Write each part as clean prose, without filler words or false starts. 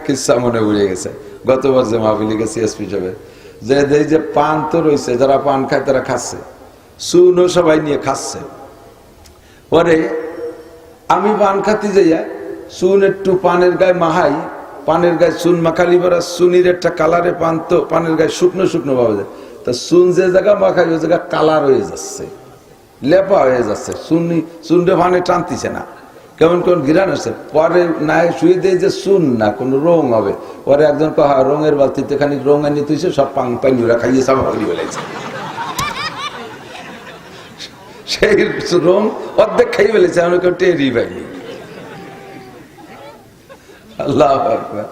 কিচ্ছা মনে পড়ে গেছে। গতবার যে মাহফিলে গেছি এসপি সাহেব, যে এই যে পান তো রয়েছে, যারা পান খায় তারা খাচ্ছে, চুনও সবাই নিয়ে খাচ্ছে। পরে আমি পান খাতে যাইয়া চুন একটু পানের গায়ে মাহাই, পানের গায়ে চুন মাখালি পরা চুনির একটা কালারে পান, তো পানের গায়ে শুকনো শুকনো পাওয়া যায়, তা চুন যে জায়গা মাখাই ওই জায়গা কালার হয়ে যাচ্ছে, লেপা হয়ে যাচ্ছে, চুনটা পানে টানতিছে না, কেমন কেমন ঘিরান আসছে। পরে না শুয়ে দিয়ে যে চুন না কোন রং হবে, পরে একজন কহা রঙের বালতিতে খানিক রং এনে তুইছে, সব পানি ওরা খাইয়ে সাফা করে ফেলেছে। সেই রং অর্ধেক খাই ফেলেছে, আমরা কেউ টেরই পাইনি। আল্লাহ আকবার।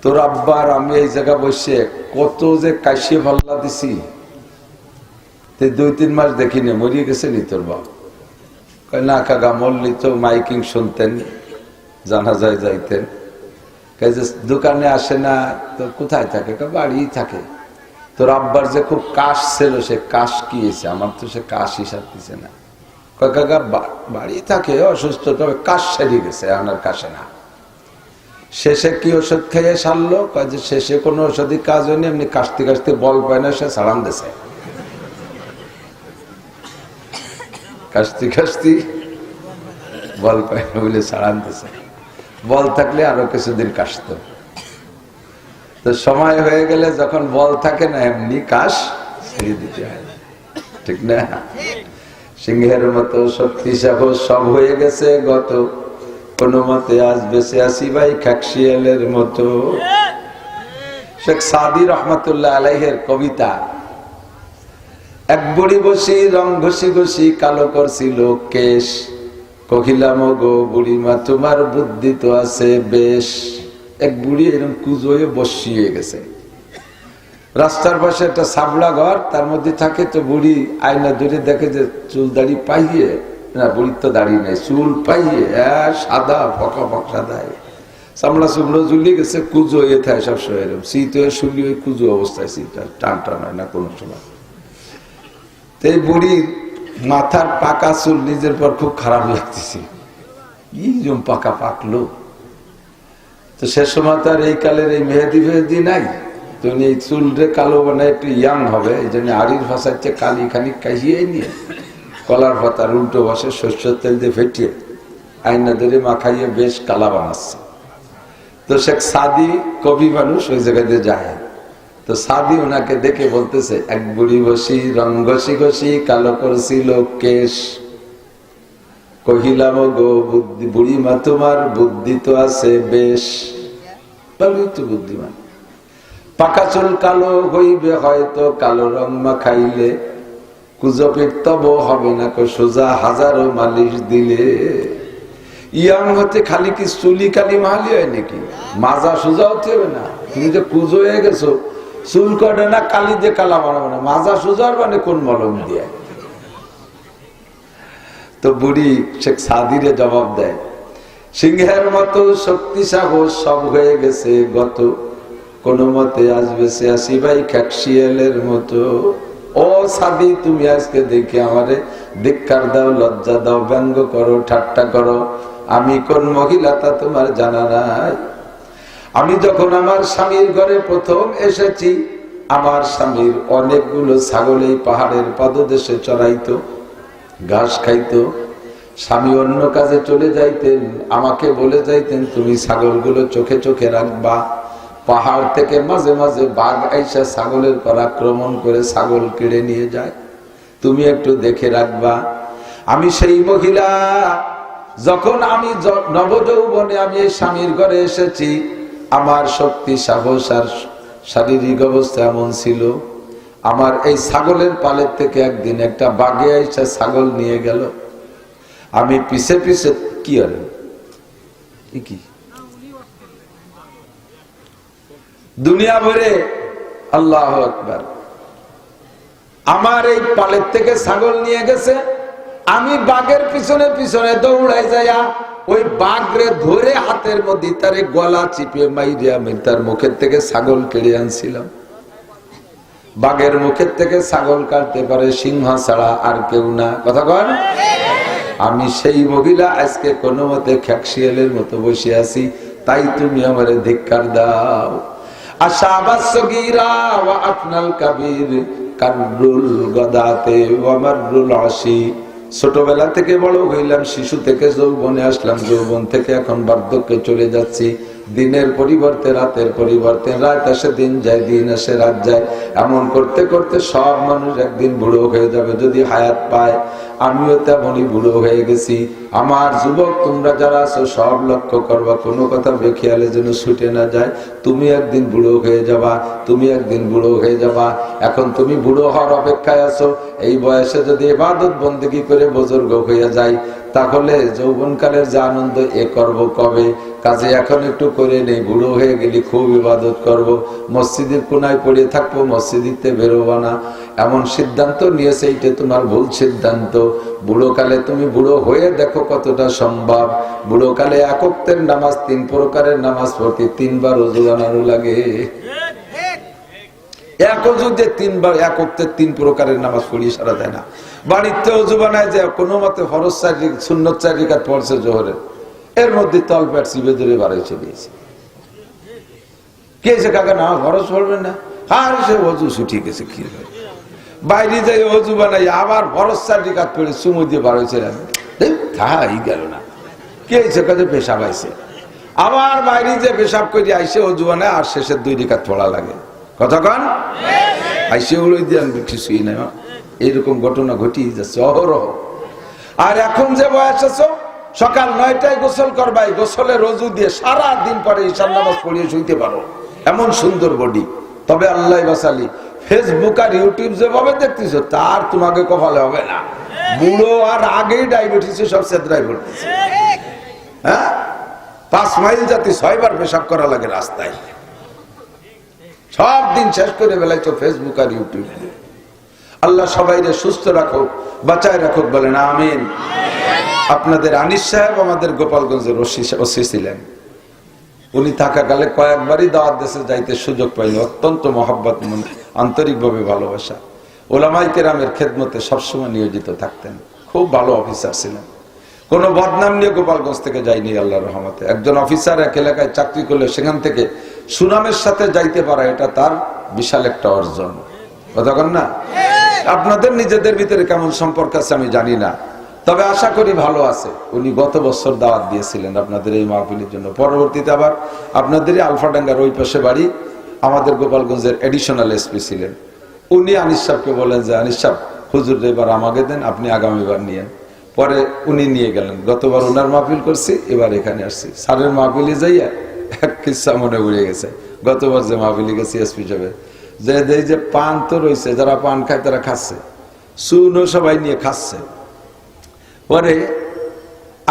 তোর আব্বার আমি এই জায়গা বসে কত যে কাশিয়ে পাল্লা দিছি, 2-3 মাস দেখিনি, মরিয়ে গেছে নি তোর বাপ? না কাকা মল্লি তো মাইকিং শুনতেন, জানা যায় যাইতেন, দোকানে আসে না তো কোথায় থাকে? বাড়ি থাকে। তোর আব্বার যে খুব কাশ ছিল, সে কাশ কি হয়েছে? আমার তো সে কাশ হিসাব দিছে না। কাকা বাড়ি থাকে, অসুস্থ, তবে কাশ সেরে গেছে, আমার কাশে না। শেষে কি ওষুধ খেয়ে সারলো? যে শেষে কোনো ওষুধই কাজ হয়নি, এমনি কাশতে কাশতে বল পায় না, সে সালাম দিছে। কাশতি কাশতি বল পায় না বলে সাড়ান দিছে। বল থাকলে আরো কিছুদিন কাশত, তো সময় হয়ে গেলে যখন বল থাকে না, এমনি কাশ ছেড়ে দিতে হয়, ঠিক না? সিংহের মতো শক্তি সাহস সব হয়ে গেছে গত, কোনো মতে আজ বেঁচে আসি ভাই খাকশিয়ালের মতো। শেখ সাদি রহমতুল্লাহ আলাইহের কবিতা। এক বুড়ি বসি রং ঘষি ঘষি কালো করছিল কেশ, কহিলাম গো বুড়িমা তোমার বুদ্ধি তো আছে বেশ। এক বুড়ি এরকম কুজো হয়ে বসিয়ে গেছে, রাস্তার পাশে একটা সাবলা ঘর, তার মধ্যে থাকে। তো বুড়ি আয়না ধরে দেখে যে চুল দাড়ি পাইয়ে, না বুড়ির তো দাড়ি নেই, চুল পাইয়ে সাদা ফকা ফক সাদা, চামড়া চুমড়ো ঝুলিয়ে গেছে, কুজো হয়ে থাকে সবসময় এরকম শীত হয়ে শুলি ওই কুজো অবস্থায়, শীত টান টান হয় না কোনো সময়। এই বুড়ির মাথার পাকা চুল নিজের পর খুব খারাপ লাগতেছে, এইরকম পাকা পাকলো। তো সে সময় তো আর এই কালের এই মেহেদি ফেহেদি নাই, তো এই চুলরে কালো বানায় একটু ইয়াং হবে, এই জন্য আড়ির ফাঁসাচ্ছে কালি খানিক কাশিয়ে নিয়ে কলার পাতার উল্টো বসে সরষের তেল দিয়ে ফেটিয়ে আয়না ধরে মাখাইয়ে বেশ কালা বানাচ্ছে। তো শেখ সাদি কবি মানুষ, ওই জায়গাতে যায়। তো সাদি ওনাকে দেখে বলতেছে, এক বুড়ি বসি রং ঘষি ঘষি কালো করছিল কেশ, কহিলাম গো বুড়িমা তোমার বুদ্ধি তো আছে বেশ। ভালোই তো বুদ্ধিমান। পাকা চুল কালো হইবে হয়তো কালো রং মাখাইলে, কুজো পেট তব হবে না কো সোজা হাজারো মালিশ দিলে। ইয়াং হতে খালি কি চুলি কালি মাহালি হয় নাকি? মাজা সোজা হতে হবে না? তুমি যে কুজো হয়ে গেছো, চুল কটে না কালি দিয়ে কালা বানাবো না, মাজা সোজা মানে কোন মলম দিয়ে? তো বুড়ি শেখ সাদিরে জবাব দেয়, সিংহের মতো শক্তি সাহস সব হয়ে গেছে গত, কোনো মতে আজ বেঁচে আসি ভাই খাকশিয়ালের মতো। ও সাদি তুমি আজকে দেখে আমারে ধিক্কার দাও, লজ্জা দাও, ব্যঙ্গ করো, ঠাট্টা করো, আমি কোন মহিলা তা তোমার জানা নাই। আমি যখন আমার স্বামীর ঘরে প্রথম এসেছি, আমার স্বামীর অনেকগুলো ছাগল এই পাহাড়ের পাদদেশে চড়াইতো, ঘাস খাইতো। স্বামী অন্য কাজে চলে যাইতেন, আমাকে বলে যাইতেন তুমি ছাগলগুলো চোখে চোখে রাখবা, পাহাড় থেকে মাঝে মাঝে বাঘ আইসা ছাগলের পর আক্রমণ করে ছাগল কেড়ে নিয়ে যায়, তুমি একটু দেখে রাখবা। আমি সেই মহিলা, যখন আমি নবযৌবনে আমি এই স্বামীর ঘরে এসেছি, আমার শক্তি সাহস আর শারীরিক অবস্থা এমন ছিল, আমার এই ছাগলের পালের থেকে একদিন একটা বাঘে আইসা ছাগল নিয়ে গেল, আমি পিছে পিছে কি আর কি দুনিয়া ভরে আল্লাহু আকবার, আমার এই পালের থেকে ছাগল নিয়ে গেছে, আমি বাঘের পিছনে পিছনে দৌড়াই যাইয়া ওই বাঘরে ধরে হাতের মধ্যে তারে গলা চিপে মাইরে আমি তার মুখের থেকে ছাগল কেড়ে আনছিলাম। বাঘের মুখের থেকে ছাগল কাটতে পারে সিংহ ছাড়া আর কেউ না, কথা কন। আমি সেই মহিলা আজকে কোনো মতে খাকশিয়ালের মতো বসে আছি, তাই তুমি আমারে ধিক্কার দাও। আশাবাস সগীরা ওয়া আফনাল কাবীর কাররুল গদাতে ওয়া মাররুল আসি। ছোটবেলা থেকে বড় হইলাম, শিশু থেকে যৌবনে আসলাম, যৌবন থেকে এখন বার্ধক্যে চলে যাচ্ছি। দিনের পরিবর্তে রাতের পরিবর্তে রাত আসে, দিন যায়, দিন আসে রাত যায়। এমন করতে করতে সব মানুষ একদিন বুড়ো হয়ে যাবে যদি হায়াত পায়। আমিও তেমনই বুড়ো হয়ে গেছি। আমার যুবক তোমরা যারা আছো সব লক্ষ্য করবা, কোনো কথা বেখেয়ালে যেন ছুটে না যায়। তুমি একদিন বুড়ো হয়ে যাবা, তুমি একদিন বুড়ো হয়ে যাবা। এখন তুমি বুড়ো হওয়ার অপেক্ষায় আছো। এই বয়সে যদি ইবাদত বন্দেগী করে বুজুর্গ হয়ে যায়, তাহলে যৌবনকালের যে আনন্দ এ করব কবে? কাজে এখন একটু করে নেই, বুড়ো হয়ে গেলি খুব ইবাদত করব, মসজিদের কোনায় পড়ে থাকবো, মসজিদে বেরোবো না, এমন সিদ্ধান্ত নিয়েছে। এইটা তোমার ভুল সিদ্ধান্ত। বুড়োকালে তুমি বুড়ো হয়ে দেখো কতটা সম্ভব। বুড়োকালে এক ওয়াক্তের নামাজ, 3 প্রকারের নামাজ পড়তে 3 বার ওযু বানানো লাগে। এক ওযুতে 3 বার, এক ওয়াক্তের 3 প্রকারের নামাজ পড়ি সারা যায় না। বাড়িতে ওযু বানায় যে কোনো মতে ফরজ 4 রাকাত, সুন্নত 4 রাকাত পড়ছে জোহরের, এর মধ্যে তল পেট চিপে ধরে বাড়াইছে দিয়েছে। কে সে কাকা না ফরজ পড়বে না, আর সে ওযু ছুটি গেছে, কি বাইরে যাই ওযু বানাই আবার ফরজ 4 রাকাত পড়ে চুমু দিয়ে বাড়াইছে, তাই গেল না। কে সে কাজে পেশাব আইছে, আবার বাইরে যে পেশাব করে আইসে ওযু বানায়, আর শেষের 2 রাকাত পড়া লাগে। কতক্ষণ আইসে ওই দিয়ে কিছুই নাই। এইরকম ঘটনা ঘটিয়ে যাচ্ছে অহরহ। আর এখন যে বয়স আছো, সকাল 9টায় গোসল করবাই, গোসলের ওযু দিয়ে সারা দিন পরে ঈশার নামাজ পড়িয়ে শুইতে পারো, এমন সুন্দর বডি। তবে আল্লাহ বাসালি, ফেসবুক আর ইউটিউব যেভাবে দেখতেছো তার তোমাকে কপালে হবে না। বুড়ো আর আগেই ডায়াবেটিস সব সেদ্রায় পড়তেছে। হ্যাঁ, 5 মাইল যাতে 6 বার পেশাব করা লাগে রাস্তায়। সব দিন শেষ করে বেলাইছো ফেসবুক আর ইউটিউব। আল্লাহ সবাইকে সুস্থ রাখুক, বাঁচায় রাখুক, বলেন আমিন। আপনাদের আনিস সাহেব আমাদের গোপালগঞ্জের ওসি ছিলেন। উনি থাকাকালে কয়েকবারই দাওয়াত দেশে যাইতে সুযোগ পাইনি। অত্যন্ত মহব্বত, আন্তরিকভাবে ভালোবাসা, ওলামায়ে কেরামের খেদমতে সবসময় নিয়োজিত থাকতেন। খুব ভালো অফিসার ছিলেন। কোনো বদনাম নিয়ে গোপালগঞ্জ থেকে যায়নি আল্লাহর রহমতে। একজন অফিসার এক এলাকায় চাকরি করলে সেখান থেকে সুনামের সাথে যাইতে পারা, এটা তার বিশাল একটা অর্জন। কতক্ষণ না? আপনাদের নিজেদের ভিতরে কেমন সম্পর্ক আছে আমি জানি না, তবে আশা করি ভালো আছে। উনি গত বছর দাওয়াত দিয়েছিলেন আপনাদের এই মাহফিলের জন্য। পরবর্তীতে আবার আপনাদেরই আলফাডাঙ্গার ওই পাশে বাড়ি, আমাদের গোপালগঞ্জের এডিশনাল এসপি ছিলেন। উনি আনিস সাহেবকে বলেন যে আনিস সাহেব, হুজুর এবার আমাকে দেন, আপনি আগামীবার নিয়েন। পরে উনি নিয়ে গেলেন। গতবার ওনার মাহফিল করছি, এবার এখানে আসছি। স্যারের মাহফিলে যাইয়া এক কিচ্ছা মনে উড়ে গেছে। গতবার যে মাহফিলে গেছি এসপি সাহেব, যে পান তো রয়েছে, যারা পান খায় তারা খাচ্ছে, চুনও সবাই নিয়ে খাচ্ছে। পরে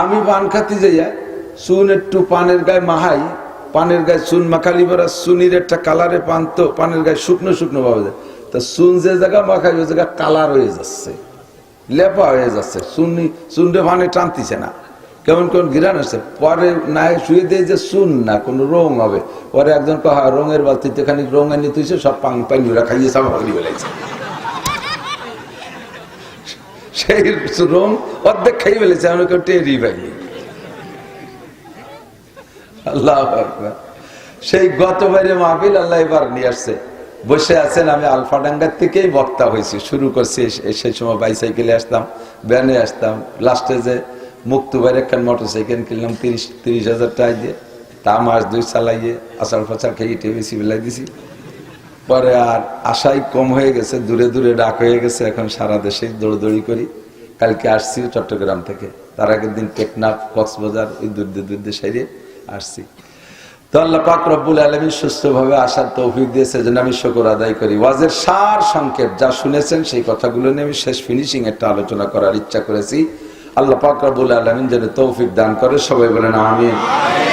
আমি পান খাতে যাইয়া চুন একটু পানের গায়ে মাহাই, পানের গায়ে চুন মাখালি পরা, চুনির একটা কালারে পান, তো পানের গায়ে শুকনো শুকনো পাওয়া যায়। তা চুন যে জায়গা মাখাই ওই জায়গা কালার হয়ে যাচ্ছে, লেপা হয়ে যাচ্ছে, চুনটা পানে টানতিছে না, কেমন কেমন ঘিরান আসছে। পরে না শুয়ে দিয়ে যে চুন না কোন রং হবে। পরে একজন কহা রঙের বালতিতে খানিক রং এনে তুইছে, সব পানি খাইয়ে সাফা করে বেলাইছে। সেই রং অর্ধেক খাই ফেলেছে, আমি কেউ টেরই পাইনি। আল্লাহ আকবার। সেই গতবারে মাহফিল আল্লাহ এবার নিয়ে আসছে। বসে আছেন, আমি আলফাডাঙ্গার থেকেই বক্তা হয়েছি, শুরু করছি। সেই সময় বাইসাইকেলে আসতাম, ভ্যানে আসতাম। লাস্টে যে মুক্তবাইয়ের একটা মোটরসাইকেল কিনলাম 30,000 টাকা দিয়ে, তা মাস 2 চালাইয়ে আচার ফাচার খেয়ে বেশি বেলাই দিছি। পরে আর আশাই কম হয়ে গেছে, দূরে দূরে ডাক হয়ে গেছে। এখন সারা দেশে দৌড়দৌড়ি করি। কালকে আসছি চট্টগ্রাম থেকে, তার আগের দিন টেকনাফ, কক্সবাজার, ওই দূর সাইডে আসছি। তো আল্লাহ পাক রব্বুল আলামিন সুস্থভাবে আসার তৌফিক দিয়েছে, যেন আমি শুকর আদায় করি। ওয়াজের সার সংক্ষেপ যা শুনেছেন সেই কথাগুলো নিয়ে আমি শেষ ফিনিশিং একটা আলোচনা করার ইচ্ছা করেছি। আল্লাহ পাক রব্বুল আলামিন যেন তৌফিক দান করে। সবাই বলেন আমিন।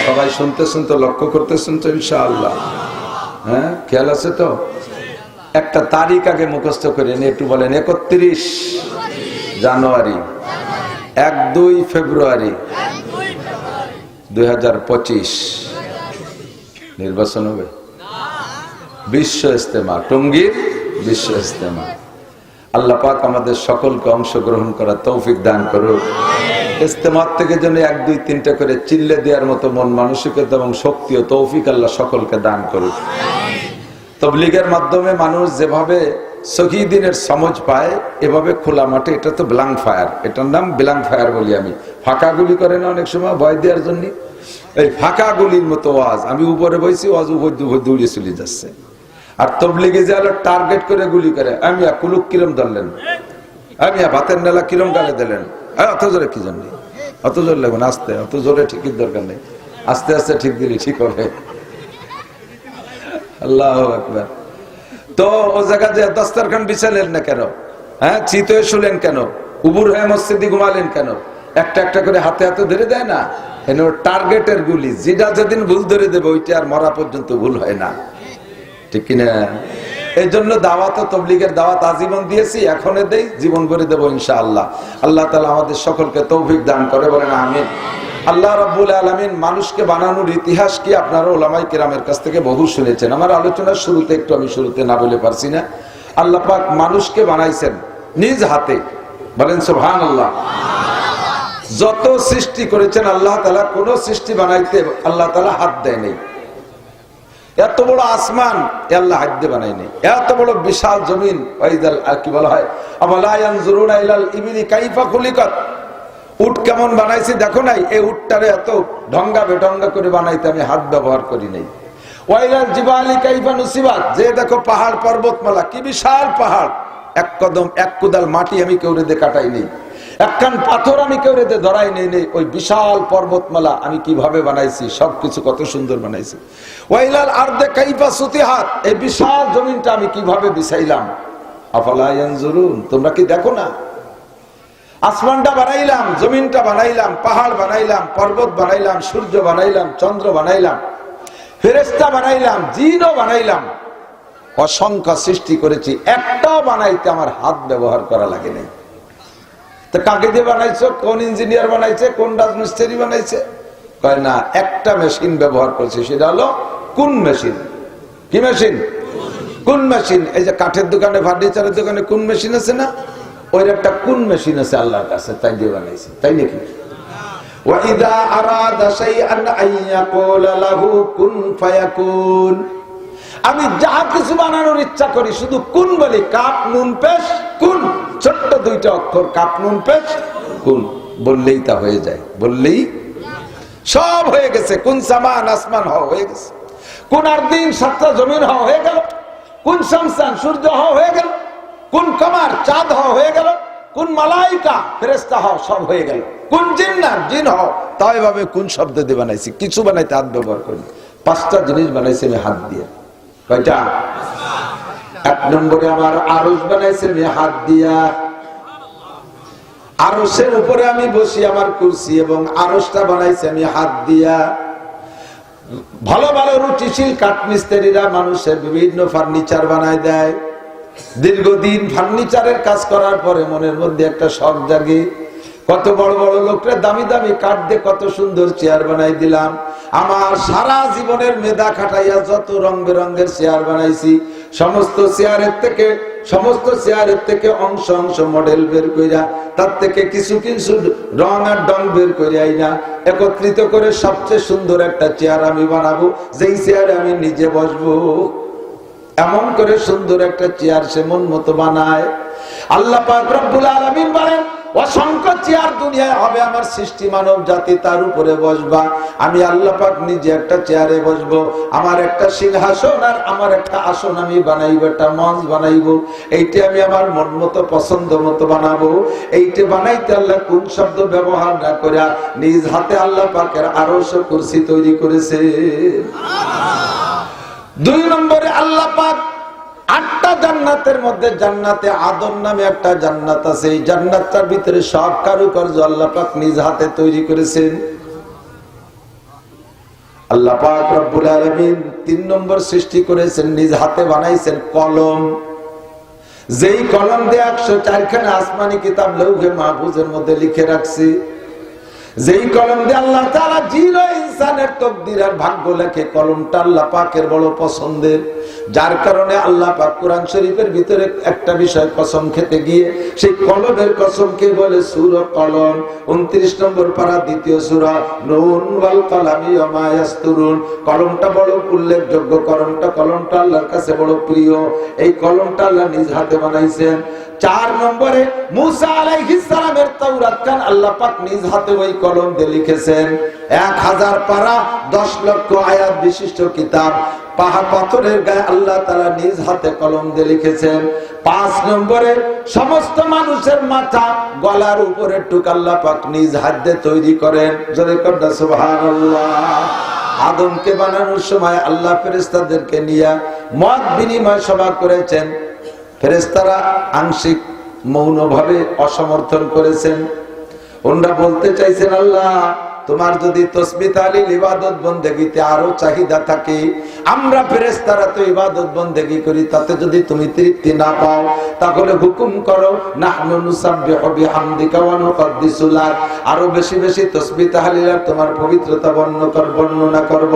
সবাই শুনতে শুনতে লক্ষ্য করতেছেন তো ইনশাআল্লাহ? হ্যাঁ, খেয়াল আছে তো? একটা তারিখ আগে মুখস্থ করে নিয়ে একটু বলেন। 31 জানুয়ারি, 1-2 ফেব্রুয়ারি 2025 নির্বাচন হবে। বিশ্ব ইজতেমা, টঙ্গীর বিশ্ব ইজতেমা। আল্লাহ পাক আমাদের সকলকে অংশগ্রহণ করার তৌফিক দান করুন। ইস্তেমার থেকে যেন 1, 2, 3টা করে চিল্লে দেওয়ার মতো মন মানসিকতা এবং শক্তি ও তৌফিক আল্লাহ সকলকে দান করুক। তাবলীগের মাধ্যমে মানুষ যেভাবে সহি দিনের সমঝ পায়, এভাবে খোলা মাঠে, এটা তো ব্ল্যাঙ্ক ফায়ার, এটার নাম ব্ল্যাঙ্ক ফায়ার বলি আমি। ফাঁকা গুলি করে না অনেক সময় ভয় দেওয়ার জন্য, এই ফাঁকা গুলির মতো ওয়াজ। আমি উপরে বইছি, ওয়াজ উপর দৌড়িয়ে চলে যাচ্ছে। আর তবলীগে যে আলো টার্গেট করে গুলি করে, আমি কুলুক কিরম ধরলেন, আমি ভাতের নেলা কিরম গালে দিলেন, অত জোরে কি জন্য, অত জোর লাগবে না, আস্তে, অত জোরে ঠিকই দরকার নেই, আস্তে আস্তে ঠিক দিলি ঠিক হবে। আল্লাহু আকবার। তো ও জায়গা যে দস্তরখান বিছালেন না কেন, হ্যাঁ, চিত হয়ে শুলেন কেন, উবুর হয়ে মসজিদে ঘুমালেন কেন? একটা একটা করে হাতে হাতে ধরে দেয় না, টার্গেটের গুলি, যেটা যেদিন ভুল ধরে দেবে ওইটা আর মরা পর্যন্ত ভুল হয় না, ঠিক কিনা? এই জন্য দাওয়াত ও তাবলীগের দাওয়াত আজীবন দিয়েছি, এখনো দেই, জীবন ভরে দেবো ইনশাআল্লাহ। আল্লাহ তাআলা আমাদের সকলকে তৌফিক দান করে, বলেন আমিন। আল্লাহ রাব্বুল আলামিন মানুষকে বানানোর ইতিহাস কি আপনারা উলামায়ে কেরামের কাছ থেকে বহু শুনেছেন। আমার আলোচনার শুরুতে একটু আমি শুরুতে না বলে পারছি না, আল্লাহ পাক মানুষকে বানাইছেন নিজ হাতে, বলেন সুবহানাল্লাহ। যত সৃষ্টি করেছেন আল্লাহ তাআলা, কোন সৃষ্টি বানাইতে আল্লাহ তাআলা হাত দেয় নাই। এত বড় আসমান আল্লাহ হাত দিয়ে বানায় নাই, এত বড় বিশাল জমিন, ওয়াইদাল কি বলা হয়, আফালা ইয়ানজুরুনা ইলাল ইবিলি কাইফা খুলিকাত, উট কেমন বানাইছি দেখো নাই? এই উটটারে এত ঢঙ্গা বেঢঙ্গা করে বানাইতে আমি হাত ব্যবহার করি নাই। ওয়াইলাল জিবালি কাইফা নুসিবাত, যে দেখো পাহাড় পর্বতমালা, কি বিশাল পাহাড়, এক কদম এক কুদাল মাটি আমি কেউ রেদে কাটাই নেই, একখান পাথর আমি কেউ রেদে ধরাই নেই। ওই বিশাল পর্বতমালা আমি কিভাবে বানাইছি, সবকিছু কত সুন্দর বানাইছি। ওয়াইলাল আরদে কাইফা সুতিহাত, এই বিশাল জমিনটা আমি কিভাবে বিছাইলাম। আফালা ইয়ানজুরুন, তোমরা কি দেখো না? আসমানটা বানাইলাম, জমিনটা বানাইলাম, পাহাড় বানাইলাম, পর্বত বানাইলাম, সূর্য বানাইলাম, চন্দ্র বানাইলাম, ফেরেশতা বানাইলাম, জিনও বানাইলাম, অসংখ্য সৃষ্টি করেছি, একটাও বানাইতে আমার হাত ব্যবহার করা লাগে নাই। তো কাকে দিয়ে বানাইছো? কোন ইঞ্জিনিয়ার বানাইছে, কোন রাজমিস্ত্রি বানাইছে? কয় না, একটা মেশিন ব্যবহার করছে, সেটা হলো কোন মেশিন। কি মেশিন? কোন মেশিন। এই যে কাঠের দোকানে, ফার্নিচারের দোকানে কোন মেশিন আছে না, ওই একটা কোন মেশিন আছে আল্লাহর কাছে, তাই দিয়ে বানাইছে, তাই নাকি? ওয়াইদা আরাদা শাইআন আইয়াকুলা লাহু কুন ফায়াকুন, আমি যা কিছু বানানোর ইচ্ছা করি শুধু কুন বলি, কাপ নুন পেশ কুন, ছোট্ট দুইটা অক্ষর, কাপ নুন পেশ কুন, বললেই তা হয়ে যায়, বললেই সব হয়ে গেছে। কুন সামান, আসমান হওয়া হয়ে গেছে। কোন আরদিন, সাতটা জমিন হওয়া হয়ে গেল। কোন শামসান, সূর্য হওয়া হয়ে গেল। কোন কমার, চাঁদ হওয়া হয়ে গেল। কোন মালাইকা, ফেরেশতা হও, সব হয়ে গেল। কোন জিন্নাত, জিন হও, তাও এভাবে কোন শব্দ দিয়ে বানাইছি, কিছু বানাইতে হাত ব্যবহার করি। 5টা জিনিস বানাইছি আমি হাত দিয়ে। কয়টা? 1 নম্বরে আমার আরশ বানাইছি আমি হাত দিয়া। আরশের উপরে আমি বসি, আমার কুরসি এবং আরশটা বানাইছি আমি হাত দিয়া। ভালো ভালো রুচিশীল কাঠমিস্ত্রিরা মানুষের বিভিন্ন ফার্নিচার বানায় দেয়। দীর্ঘদিন ফার্নিচারের কাজ করার পরে মনের মধ্যে একটা শখ জাগে, কত বড় বড় লোকরা দামি দামি কাঠ দিয়ে কত সুন্দর চেয়ার বানাই দিলাম। আমার সারা জীবনের মেধা খাটাইয়া যত রং বেরঙের চেয়ার বানাইছি, সমস্ত চেয়ারের থেকে অংশ অংশ মডেল বের কইরা, তার থেকে কিছু কিছু রং আর ডং বের করে আইনা একত্রিত করে সবচেয়ে সুন্দর একটা চেয়ার আমি বানাবো, যেই চেয়ারে আমি নিজে বসবো। এমন করে সুন্দর একটা চেয়ার সে মন মতো বানায়। আল্লাহ পাক রব্বুল আলামিন বলেন, অসংখ্য চেয়ার দুনিয়ায় হবে, আমার সৃষ্টি মানব জাতি তার উপরে বসবা, আমি আল্লাহ পাক নিজে একটা চেয়ারে বসবো। আমার একটা সিংহাসন আর আমার একটা আসন আমি বানাইবো, একটা মঞ্চ বানাইবো। এইটা আমি আমার মন মতো পছন্দ মতো বানাবো। এইটা বানাইতে আল্লাহ কোন শব্দ ব্যবহার না করে নিজ হাতে আল্লাহ পাকের আরশ কুরসি তৈরি করেছে। 2 নম্বরে আল্লাহ পাক 8টা জান্নাতের মধ্যে জান্নাতে আদম নামে একটা জান্নাত আছে, এই জান্নাতটার ভিতরে সব কারুকার্য আল্লাহ পাক নিজ হাতে তৈরি করেছেন। আল্লাহ পাক রব্বুল আলামিন 3 নম্বর সৃষ্টি করেছেন, নিজ হাতে বানাইছেন কলম। যেই কলম দিয়ে 104 খানা আসমানি কিতাব লৌহে মাহফুজের মধ্যে লিখে রাখছি, যেই কলম দিয়ে আল্লাহ তাআলা জিন ও ইনসানের তাকদীর আর ভাগ্য লেখে, কলমটা আল্লাহ পাকের বড় পছন্দের। যার কারণে আল্লাহ পাক কোরআন শরীফের ভিতরে একটা বিষয় কসম খেতে গিয়ে সেই কলমের কসমকে বলে সূরা কলম। 29 নম্বর পারা 2য় সূরা, নুন ওয়াল কলামি ওয়া মা ইয়াসতুরুন। কলমটা বড় উল্লেখযোগ্য, কলমটা আল্লাহর কাছে বড় প্রিয়। এই কলমটা আল্লাহ নিজ হাতে বানাইছেন। 4 নম্বরে মুসা আলাইহিস সালামের তাওরাত কান আল্লাহ পাক নিজ হাতে ওই কলম দিয়ে লিখেছেন। 1000 পারা 10 লক্ষ আয়াত বিশিষ্ট কিতাব পাহাড় পাথরের গায়ে আল্লাহ তাআলা নিজ হাতে কলম দিয়ে লিখেছেন। 5 নম্বরে সমস্ত মানুষের মাথা গলার উপরে টুক আল্লাহ পাক নিজ হাত দিয়ে তৈরি করেন। জোরে কর সুবহানাল্লাহ। আদমকে বানানোর সময় আল্লাহ ফেরেশতাদেরকে নিয়ে মত বিনিময় সভা করেছেন। ফেরেশতারা আংশিক মৌনভাবে অসমর্থন করেছেন। ওনারা বলতে চাইছেন, আল্লাহ তোমার যদি তাসবিহ তাহলিল ইবাদত বন্দেগীতে আরো চাহিদা থাকে, আমরা ফেরেশতারা তো ইবাদত বন্দেগী করি, তাতে যদি তুমি তৃপ্তি না পাও তাহলে হুকুম করো, নাহনু নুসাব্বিহু বিহামদিকা ওয়া নুকদ্দিসু লাক, আরো বেশি বেশি তাসবিহ তাহলিল আর তোমার পবিত্রতা বর্ণনা করব।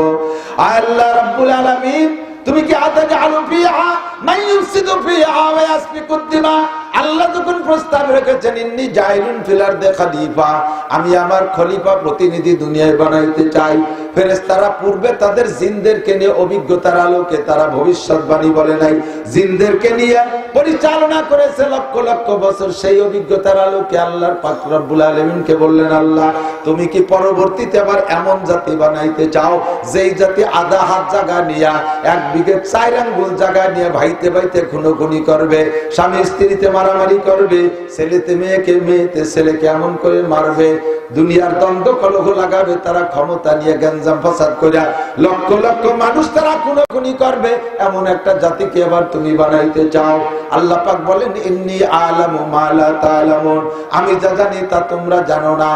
আল্লাহ রাব্বুল আলামিন, তুমি কি আতাজআলু ফিহা মান ইউফসিদু ফিহা ওয়া ইয়াসফিকুদ দিমা, আল্লাহ যখন প্রস্তাব রেখেছেন ইন্নী জাইলুন ফিল আরদি খলিফা, আমি আমার খলিফা প্রতিনিধি দুনিয়ায় বানাইতে চাই। ফেরেশতারা পূর্বে তাদের জিনদেরকে নিয়ে অভিজ্ঞতার আলোকে, তারা ভবিষ্যৎবাণী বলে নাই, জিনদেরকে নিয়ে পরিচালনা করেছে লক্ষ লক্ষ বছর। সেই অভিজ্ঞতার আলোকে আল্লাহর পাক রব্বুল আলামিনকে বললেন, আল্লাহ তুমি কি পরবর্তীতে আবার এমন জাতি বানাইতে চাও যেই জাতি আধা হাত জায়গা নিয়ে 1 বিঘে 4 আঙ্গুল জায়গা নিয়ে ভাইতে ভাইতে খুনোখুনি করবে, স্বামী স্ত্রীতে মারামারি করবে, ছেলেতে মেয়েকে মেয়েতে ছেলেকে এমন করে মারবে, দুনিয়ার দ্বন্দ্ব কলহ লাগাবে, তারা ক্ষমতা নিয়ে গ্যাঞ্জাম ফাসাদ করে লক্ষ লক্ষ মানুষ তারা খুনোখুনি করবে, এমন একটা জাতিকে আবার তুমি বানাইতে চাও? আল্লাহ পাক বলেন, ইন্নী আ'লামু মা লা তা'লামুন, আমি যা জানি তা তোমরা জানো না।